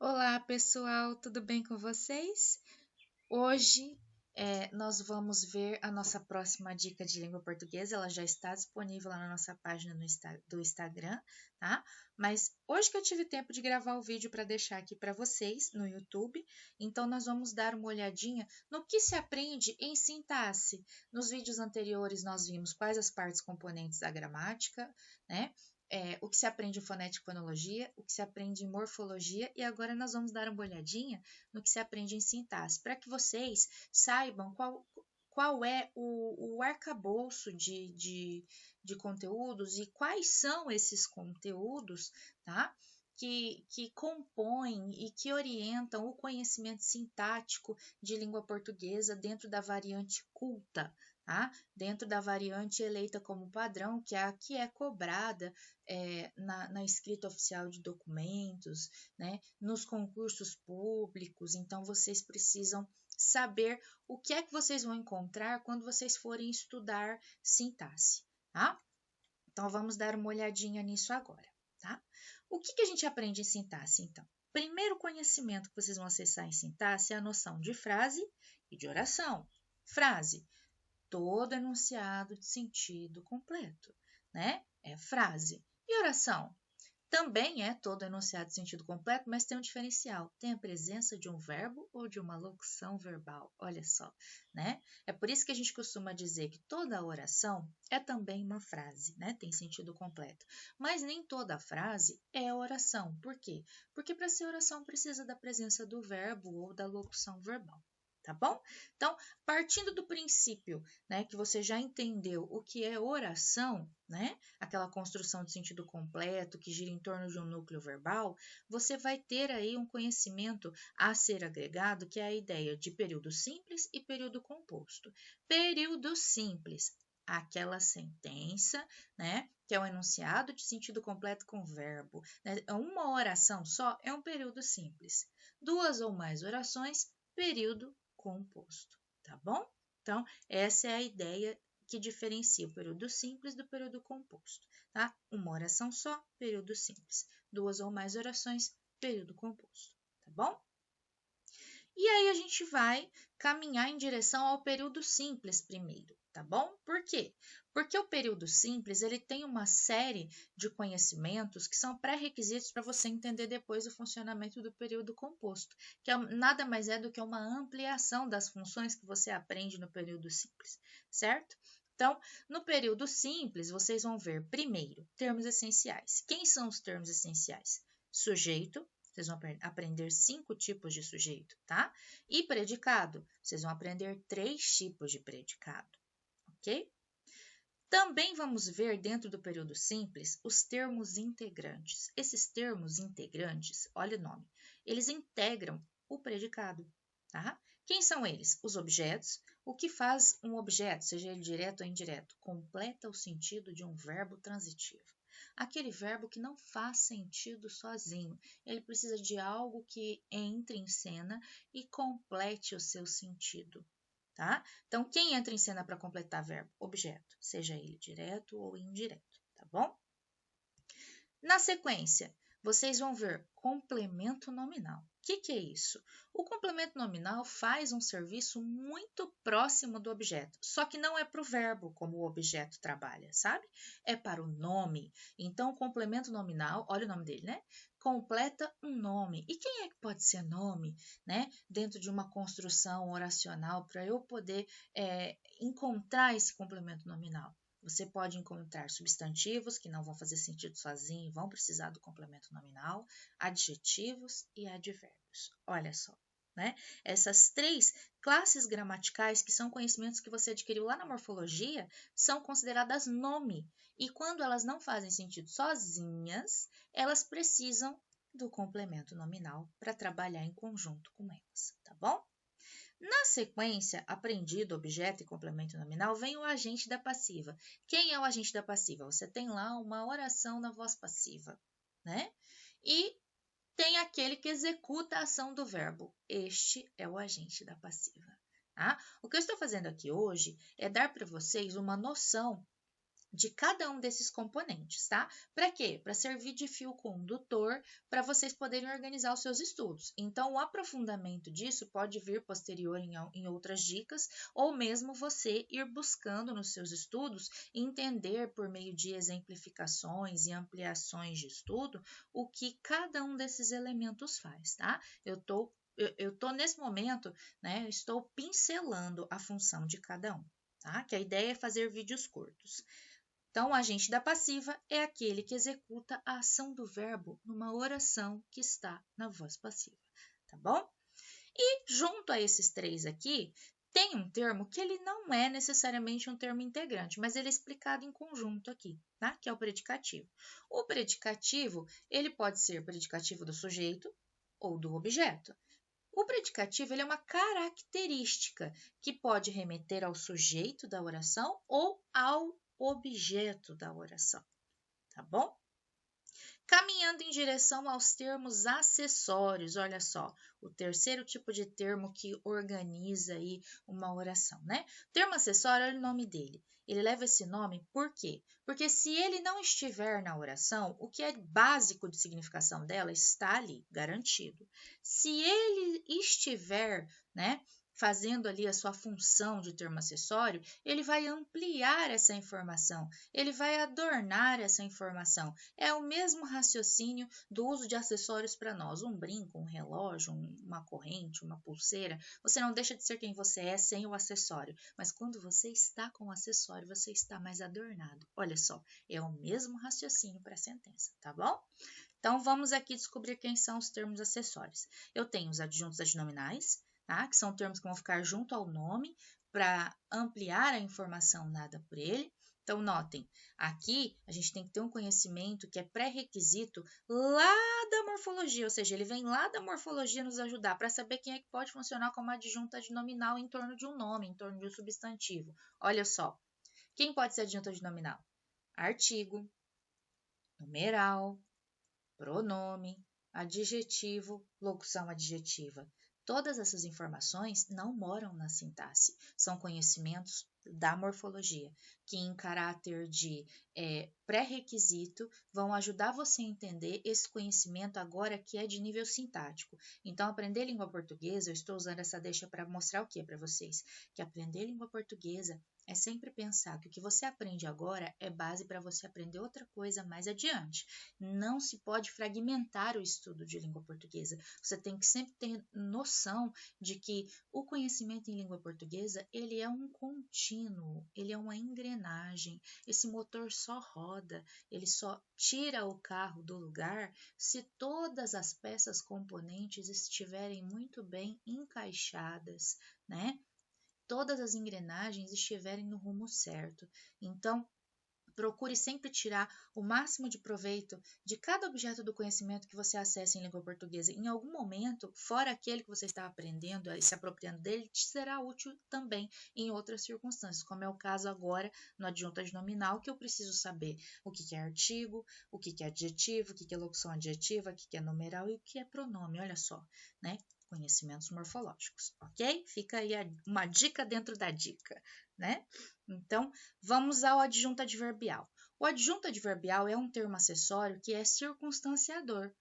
Olá, pessoal, tudo bem com vocês? Hoje nós vamos ver a nossa próxima dica de língua portuguesa. Ela já está disponível lá na nossa página do Instagram, tá? Mas hoje que eu tive tempo de gravar o vídeo para deixar aqui para vocês no YouTube, então nós vamos dar uma olhadinha no que se aprende em sintaxe. Nos vídeos anteriores nós vimos quais as partes componentes da gramática, né? O que se aprende em fonética e fonologia, o que se aprende em morfologia, e agora nós vamos dar uma olhadinha no que se aprende em sintaxe, para que vocês saibam qual é o arcabouço de conteúdos e quais são esses conteúdos, tá? Que compõem e que orientam o conhecimento sintático de língua portuguesa dentro da variante culta, tá? Dentro da variante eleita como padrão, que é a que é cobrada na escrita oficial de documentos, né? Nos concursos públicos. Então, vocês precisam saber o que é que vocês vão encontrar quando vocês forem estudar sintaxe, tá? Então, vamos dar uma olhadinha nisso agora, tá? O que a gente aprende em sintaxe, então? Primeiro conhecimento que vocês vão acessar em sintaxe é a noção de frase e de oração. Frase, todo enunciado de sentido completo, né? É frase. E oração? Também é todo enunciado de sentido completo, mas tem um diferencial. Tem a presença de um verbo ou de uma locução verbal. Olha só, né? É por isso que a gente costuma dizer que toda oração é também uma frase, né? Tem sentido completo. Mas nem toda frase é oração. Por quê? Porque para ser oração precisa da presença do verbo ou da locução verbal. Tá bom? Então, partindo do princípio, né, que você já entendeu o que é oração, né, aquela construção de sentido completo que gira em torno de um núcleo verbal, você vai ter aí um conhecimento a ser agregado, que é a ideia de período simples e período composto. Período simples, aquela sentença, né, que é o enunciado de sentido completo com verbo. Né? Uma oração só é um período simples. Duas ou mais orações, período composto, tá bom? Então, essa é a ideia que diferencia o período simples do período composto, tá? Uma oração só, período simples. Duas ou mais orações, período composto, tá bom? E aí a gente vai caminhar em direção ao período simples primeiro, tá bom? Por quê? Porque o período simples, ele tem uma série de conhecimentos que são pré-requisitos para você entender depois o funcionamento do período composto, que nada mais é do que uma ampliação das funções que você aprende no período simples, certo? Então, no período simples, vocês vão ver primeiro termos essenciais. Quem são os termos essenciais? Sujeito, vocês vão aprender 5 tipos de sujeito, tá? E predicado, vocês vão aprender 3 tipos de predicado, ok? Também vamos ver dentro do período simples os termos integrantes. Esses termos integrantes, olha o nome, eles integram o predicado, tá? Quem são eles? Os objetos. O que faz um objeto, seja ele direto ou indireto? Completa o sentido de um verbo transitivo. Aquele verbo que não faz sentido sozinho. Ele precisa de algo que entre em cena e complete o seu sentido, tá? Então, quem entra em cena para completar verbo? Objeto, seja ele direto ou indireto, tá bom? Na sequência, vocês vão ver complemento nominal. O que é isso? O complemento nominal faz um serviço muito próximo do objeto, só que não é para o verbo como o objeto trabalha, sabe? É para o nome. Então, o complemento nominal, olha o nome dele, né? Completa um nome. E quem é que pode ser nome, né? Dentro de uma construção oracional para eu poder encontrar esse complemento nominal. Você pode encontrar substantivos que não vão fazer sentido sozinho, vão precisar do complemento nominal, adjetivos e advérbios. Olha só, né? Essas 3 classes gramaticais, que são conhecimentos que você adquiriu lá na morfologia, são consideradas nome. E quando elas não fazem sentido sozinhas, elas precisam do complemento nominal para trabalhar em conjunto com elas, tá bom? Na sequência, aprendido, objeto e complemento nominal, vem o agente da passiva. Quem é o agente da passiva? Você tem lá uma oração na voz passiva, né? E tem aquele que executa a ação do verbo. Este é o agente da passiva. Tá? O que eu estou fazendo aqui hoje é dar para vocês uma noção de cada um desses componentes, tá? Para quê? Para servir de fio condutor para vocês poderem organizar os seus estudos. Então, o aprofundamento disso pode vir posterior em outras dicas, ou mesmo você ir buscando nos seus estudos entender por meio de exemplificações e ampliações de estudo o que cada um desses elementos faz, tá? Eu tô nesse momento, né? Estou pincelando a função de cada um, tá? Que a ideia é fazer vídeos curtos. Então, o agente da passiva é aquele que executa a ação do verbo numa oração que está na voz passiva, tá bom? E junto a esses três aqui, tem um termo que ele não é necessariamente um termo integrante, mas ele é explicado em conjunto aqui, tá? Que é o predicativo. O predicativo, ele pode ser predicativo do sujeito ou do objeto. O predicativo ele é uma característica que pode remeter ao sujeito da oração ou ao objeto da oração, tá bom? Caminhando em direção aos termos acessórios, olha só, o terceiro tipo de termo que organiza aí uma oração, né? O termo acessório é o nome dele. Ele leva esse nome por quê? Porque se ele não estiver na oração, o que é básico de significação dela está ali, garantido. Se ele estiver, né, fazendo ali a sua função de termo acessório, ele vai ampliar essa informação, ele vai adornar essa informação. É o mesmo raciocínio do uso de acessórios para nós, um brinco, um relógio, uma corrente, uma pulseira. Você não deixa de ser quem você é sem o acessório, mas quando você está com o acessório, você está mais adornado. Olha só, é o mesmo raciocínio para a sentença, tá bom? Então, vamos aqui descobrir quem são os termos acessórios. Eu tenho os adjuntos adnominais, tá? Que são termos que vão ficar junto ao nome para ampliar a informação dada por ele. Então, notem, aqui a gente tem que ter um conhecimento que é pré-requisito lá da morfologia, ou seja, ele vem lá da morfologia nos ajudar para saber quem é que pode funcionar como adjunto adnominal em torno de um nome, em torno de um substantivo. Olha só, quem pode ser adjunto adnominal? Artigo, numeral, pronome, adjetivo, locução adjetiva. Todas essas informações não moram na sintaxe, são conhecimentos da morfologia, que em caráter de pré-requisito vão ajudar você a entender esse conhecimento agora que é de nível sintático. Então, aprender língua portuguesa, eu estou usando essa deixa para mostrar o que para vocês? Que aprender língua portuguesa é sempre pensar que o que você aprende agora é base para você aprender outra coisa mais adiante. Não se pode fragmentar o estudo de língua portuguesa. Você tem que sempre ter noção de que o conhecimento em língua portuguesa, ele é um contínuo, ele é uma engrenagem. Esse motor só roda, ele só tira o carro do lugar se todas as peças componentes estiverem muito bem encaixadas, né? Todas as engrenagens estiverem no rumo certo. Então, procure sempre tirar o máximo de proveito de cada objeto do conhecimento que você acessa em língua portuguesa. Em algum momento, fora aquele que você está aprendendo e se apropriando dele, te será útil também em outras circunstâncias, como é o caso agora no adjunto adnominal, que eu preciso saber o que é artigo, o que é adjetivo, o que é locução adjetiva, o que é numeral e o que é pronome. Olha só, né? Conhecimentos morfológicos, ok? Fica aí uma dica dentro da dica, né? Então, vamos ao adjunto adverbial. O adjunto adverbial é um termo acessório que é circunstanciador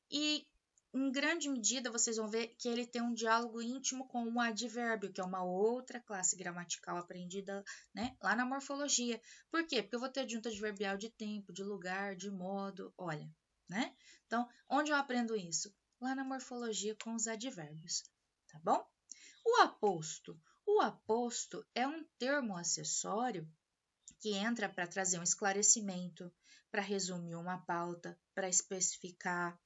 e, em grande medida, vocês vão ver que ele tem um diálogo íntimo com o advérbio, que é uma outra classe gramatical aprendida, né, lá na morfologia. Por quê? Porque eu vou ter adjunto adverbial de tempo, de lugar, de modo, olha, né? Então, onde eu aprendo isso? Lá na morfologia com os advérbios, tá bom? O aposto. O aposto é um termo acessório que entra para trazer um esclarecimento, para resumir uma pauta, para especificar,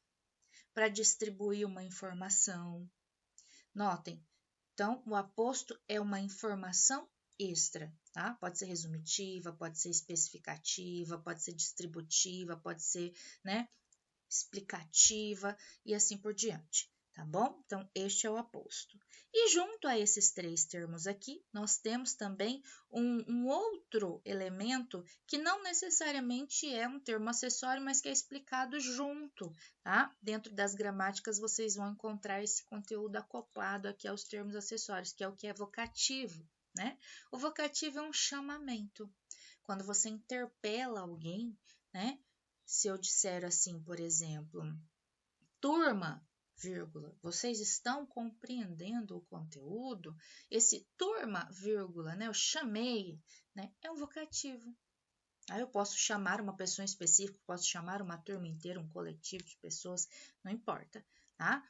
para distribuir uma informação. Notem, então, o aposto é uma informação extra, tá? Pode ser resumitiva, pode ser especificativa, pode ser distributiva, pode ser, né, explicativa e assim por diante, tá bom? Então, este é o aposto. E junto a esses três termos aqui, nós temos também um outro elemento que não necessariamente é um termo acessório, mas que é explicado junto, tá? Dentro das gramáticas, vocês vão encontrar esse conteúdo acoplado aqui aos termos acessórios, que é o que é vocativo, né? O vocativo é um chamamento. quando você interpela alguém, né? Se eu disser assim, por exemplo, turma, vírgula, vocês estão compreendendo o conteúdo? Esse turma, vírgula, né? Eu chamei, né? É um vocativo. Aí eu posso chamar uma pessoa em específico, posso chamar uma turma inteira, um coletivo de pessoas, não importa, tá?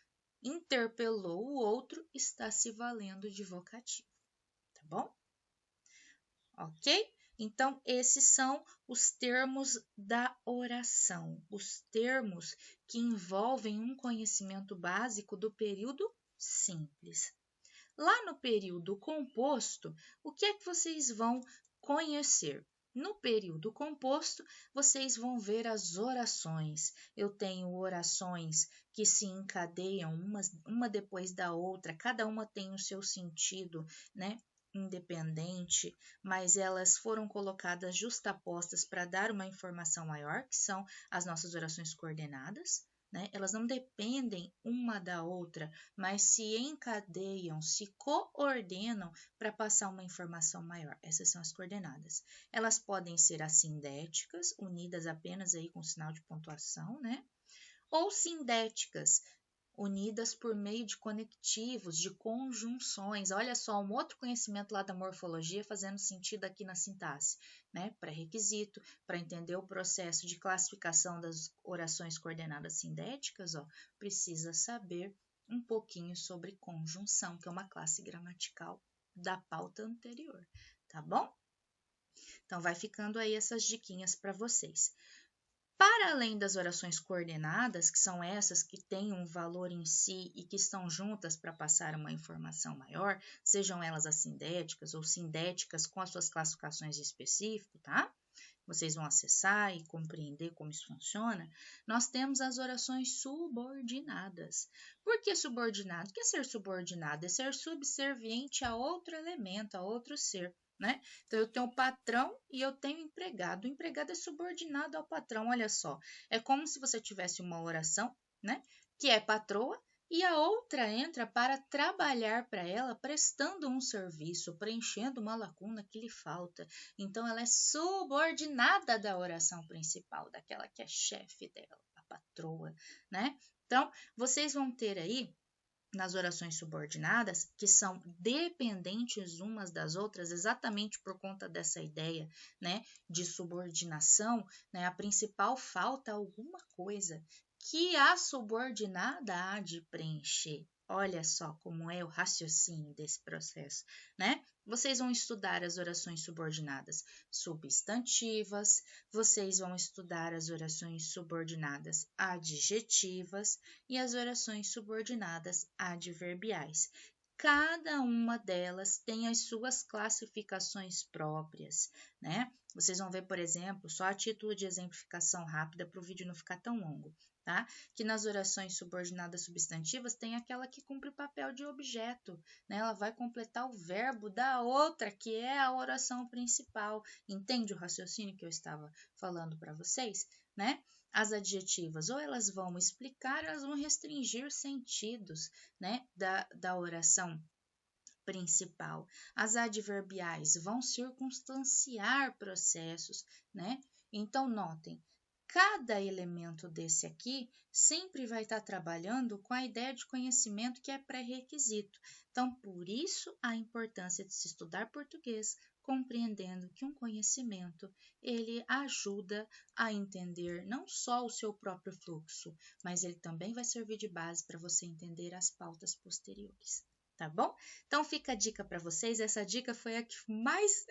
Interpelou o outro, está se valendo de vocativo, tá bom? Ok? Então, esses são os termos da oração, os termos que envolvem um conhecimento básico do período simples. Lá no período composto, o que é que vocês vão conhecer? No período composto, vocês vão ver as orações. Eu tenho orações que se encadeiam uma depois da outra, cada uma tem o seu sentido, né? Independente, mas elas foram colocadas justapostas para dar uma informação maior, que são as nossas orações coordenadas, né? Elas não dependem uma da outra, mas se encadeiam, se coordenam para passar uma informação maior. Essas são as coordenadas. Elas podem ser assindéticas, unidas apenas aí com sinal de pontuação, né? Ou sindéticas, unidas por meio de conectivos, de conjunções. Olha só, um outro conhecimento lá da morfologia fazendo sentido aqui na sintaxe, né? Pré-requisito, para entender o processo de classificação das orações coordenadas sindéticas, ó, precisa saber um pouquinho sobre conjunção, que é uma classe gramatical da pauta anterior, tá bom? Então, vai ficando aí essas diquinhas para vocês. Para além das orações coordenadas, que são essas que têm um valor em si e que estão juntas para passar uma informação maior, sejam elas assindéticas ou sindéticas com as suas classificações de específico, tá? Vocês vão acessar e compreender como isso funciona. Nós temos as orações subordinadas. Por que subordinado? O que é ser subordinado? É ser subserviente a outro elemento, a outro ser. Né? Então, eu tenho o patrão e eu tenho o empregado. O empregado é subordinado ao patrão, olha só. É como se você tivesse uma oração, né? Que é patroa, e a outra entra para trabalhar para ela, prestando um serviço, preenchendo uma lacuna que lhe falta. Então, ela é subordinada da oração principal, daquela que é chefe dela, a patroa, né? Então, vocês vão ter aí nas orações subordinadas, que são dependentes umas das outras, exatamente por conta dessa ideia, né, de subordinação, né, a principal falta alguma coisa que a subordinada há de preencher. Olha só como é o raciocínio desse processo, né? Vocês vão estudar as orações subordinadas substantivas, vocês vão estudar as orações subordinadas adjetivas e as orações subordinadas adverbiais. Cada uma delas tem as suas classificações próprias, né? Vocês vão ver, por exemplo, só a título de exemplificação rápida para o vídeo não ficar tão longo, tá? Que nas orações subordinadas substantivas tem aquela que cumpre o papel de objeto, né? Ela vai completar o verbo da outra, que é a oração principal. Entende o raciocínio que eu estava falando para vocês, né? As adjetivas, ou elas vão explicar, elas vão restringir sentidos, né, da oração principal. As adverbiais vão circunstanciar processos, né? Então, notem, cada elemento desse aqui sempre vai estar trabalhando com a ideia de conhecimento que é pré-requisito. Então, por isso a importância de se estudar português, compreendendo que um conhecimento ele ajuda a entender não só o seu próprio fluxo, mas ele também vai servir de base para você entender as pautas posteriores. Tá bom? Então fica a dica para vocês. Essa dica foi a que mais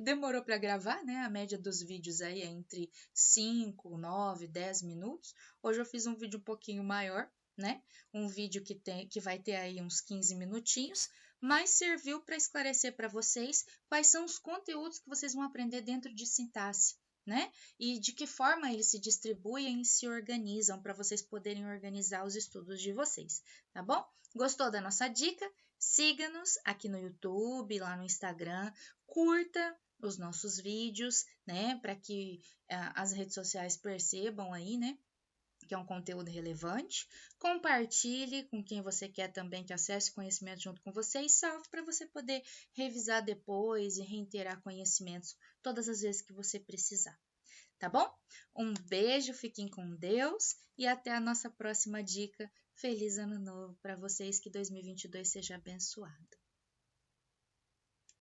demorou para gravar, né? A média dos vídeos aí é entre 5, 9, 10 minutos. Hoje eu fiz um vídeo um pouquinho maior, né? Um vídeo que vai ter aí uns 15 minutinhos, mas serviu para esclarecer para vocês quais são os conteúdos que vocês vão aprender dentro de sintaxe, né? E de que forma eles se distribuem e se organizam para vocês poderem organizar os estudos de vocês, tá bom? Gostou da nossa dica? Siga-nos aqui no YouTube, lá no Instagram, curta os nossos vídeos, né, para que as redes sociais percebam aí, né, que é um conteúdo relevante. Compartilhe com quem você quer também que acesse conhecimento junto com você e salve para você poder revisar depois e reiterar conhecimentos todas as vezes que você precisar. Tá bom? Um beijo, fiquem com Deus e até a nossa próxima dica. Feliz ano novo para vocês, que 2022 seja abençoado.